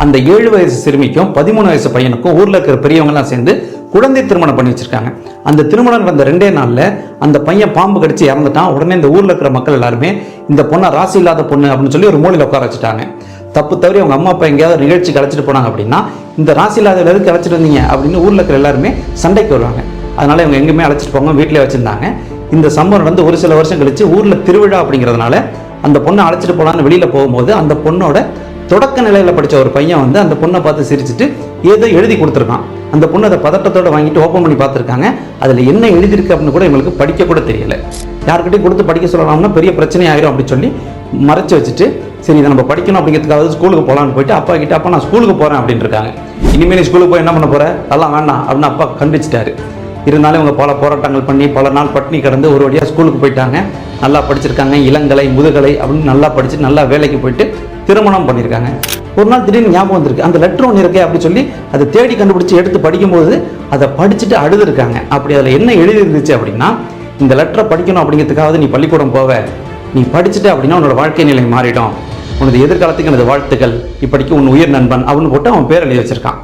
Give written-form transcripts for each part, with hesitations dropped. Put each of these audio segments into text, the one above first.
அந்த 7 வயசு சிறுமிக்கும் 13 வயசு பையனுக்கும் ஊர்ல இருக்கிற பெரியவங்கலாம் சேர்ந்து குழந்தை திருமணம் பண்ணி வச்சிருக்காங்க. அந்த திருமணம் நடந்த 2 நாள்ல அந்த பையன் பாம்பு கடிச்சு இறந்துட்டான். உடனே இந்த ஊர்ல இருக்கிற மக்கள் எல்லாருமே இந்த பொண்ணை ராசி இல்லாத பொண்ணு அப்படின்னு சொல்லி ஒரு மூலையில் உட்கார வச்சுட்டாங்க. தப்பு தவறி அவங்க அம்மா அப்பா எங்கேயாவது நிகழ்ச்சிக்கு அழைச்சிட்டு போனாங்க அப்படின்னா இந்த ராசி இல்லாத எதுக்கு அழைச்சிட்டு வந்தீங்க அப்படின்னு ஊர்ல இருக்கிற எல்லாருமே சண்டைக்கு வருவாங்க. அதனால இவங்க எங்கேயுமே அழைச்சிட்டு போங்க, வீட்டிலே வச்சிருந்தாங்க. இந்த சம்பவம் நடந்து ஒரு சில வருஷம் கழிச்சு ஊர்ல திருவிழா அப்படிங்கிறதுனால அந்த பொண்ணை அழைச்சிட்டு போலான்னு வெளியில போகும்போது அந்த பொண்ணோட தொடக்க நிலையில படிச்ச ஒரு பையன் வந்து அந்த பொண்ணை பார்த்து சிரிச்சுட்டு ஏதோ எழுதி கொடுத்துருக்கான். அந்த பொண்ணு அதை பதட்டத்தோட வாங்கிட்டு ஓப்பன் பண்ணி பார்த்துருக்காங்க. அதில் என்ன எழுதியிருக்கு அப்படின்னு கூட இவங்களுக்கு படிக்க கூட தெரியல. யார்கிட்டையும் கொடுத்து படிக்க சொல்லலாம்னா பெரிய பிரச்சனை ஆயிரும் அப்படின்னு சொல்லி மறைச்சு வச்சுட்டு சரி இதை நம்ம படிக்கணும் அப்படிங்கிறதுக்காக ஸ்கூலுக்கு போகலான்னு போயிட்டு அப்பா கிட்ட அப்பா நான் ஸ்கூலுக்கு போகிறேன் அப்படின்னு இருக்காங்க. இனிமேல் நீ ஸ்கூலுக்கு போய் என்ன பண்ண போகிற, அதெல்லாம் வேண்டாம் அப்படின்னு அப்பா கண்டிச்சிட்டாரு. இருந்தாலும் இவங்க பல போராட்டங்கள் பண்ணி பல நாள் பட்டினி கடந்து ஒரு வழியாக ஸ்கூலுக்கு போயிட்டாங்க. நல்லா படிச்சிருக்காங்க, இளங்கலை முதுகலை அப்படின்னு நல்லா படிச்சு நல்லா வேலைக்கு போயிட்டு திருமணம் பண்ணியிருக்காங்க. ஒரு நாள் திடீர்னு ஞாபகம் வந்திருக்கு, அந்த லெட்டர் ஒன்று இருக்கே அப்படின்னு சொல்லி அதை தேடி கண்டுபிடிச்சி எடுத்து படிக்கும்போது அதை படிச்சுட்டு அழுதுருக்காங்க. அப்படி அதில் என்ன எழுதி இருந்துச்சு அப்படின்னா, இந்த லெட்டரை படிக்கணும் அப்படிங்கிறதுக்காவது நீ பள்ளிக்கூடம் போவ, நீ படிச்சுட்டு அப்படின்னா உன்னோட வாழ்க்கை நிலை மாறிடும், உனது எதிர்காலத்துக்கு எனது வாழ்த்துக்கள், இப்படிக்கு உன் உயிர் நண்பன் அப்படின்னு போட்டு அவன் பேர் எழுதி வச்சிருக்கான்.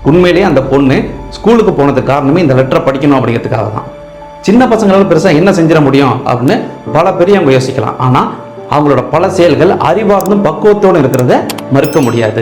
உண்மையிலேயே அந்த பொண்ணு ஸ்கூலுக்கு போனதுக்கு காரணமே இந்த லெட்டரை படிக்கணும் அப்படிங்கிறதுக்காக தான். சின்ன பசங்களால பெருசாக என்ன செஞ்சிட முடியும் அப்படின்னு பல பெரியவங்க யோசிக்கலாம். ஆனால் அவங்களோட பல செயல்கள் அறிவார்ந்தும் பக்குவத்தோடு இருக்கிறத மறுக்க முடியாது.